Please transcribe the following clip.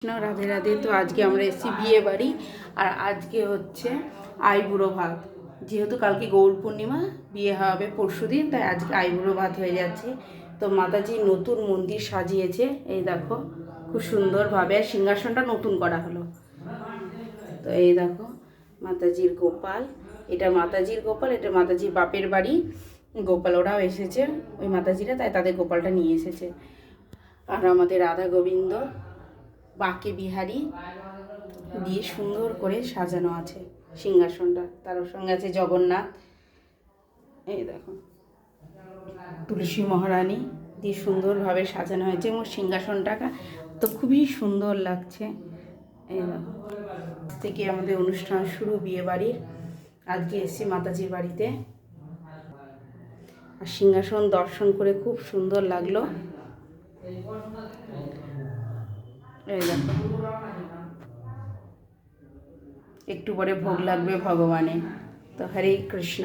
কৃষ্ণ রাধে রাধে। তো আজকে আমরা এসেছি বিয়ে বাড়ি, আর আজকে হচ্ছে আইবুড়ো ভাত। যেহেতু কালকে গৌর পূর্ণিমা, বিয়ে হবে পরশুদিন, তাই আজকে আইবুড়ো ভাত হয়ে যাচ্ছে। তো মাতাজি নতুন মন্দির সাজিয়েছে, এই দেখো খুব সুন্দরভাবে। সিংহাসনটা নতুন করা হলো। তো এই দেখো মাতাজির গোপাল, এটা মাতাজির গোপাল, এটা মাতাজির বাপের বাড়ি গোপাল। ওরাও এসেছে ওই মাতাজিরা, তাই তাদের গোপালটা নিয়ে এসেছে। আর আমাদের রাধা গোবিন্দ বাঁকে বিহারি দিয়ে সুন্দর করে সাজানো আছে সিংহাসনটা। তার সঙ্গে আছে জগন্নাথ, এই দেখো তুলসী মহারানী দিয়ে সুন্দরভাবে সাজানো হয়েছে, এবং সিংহাসনটাকে তো খুবই সুন্দর লাগছে। এই দেখো থেকে আমাদের অনুষ্ঠান শুরু বিয়ে বাড়ির। আজকে এসেছি মাতাজির বাড়িতে, আর সিংহাসন দর্শন করে খুব সুন্দর লাগলো। এই দেখো একটু পরে ভোগ লাগবে ভগবানের। তো হরে কৃষ্ণ।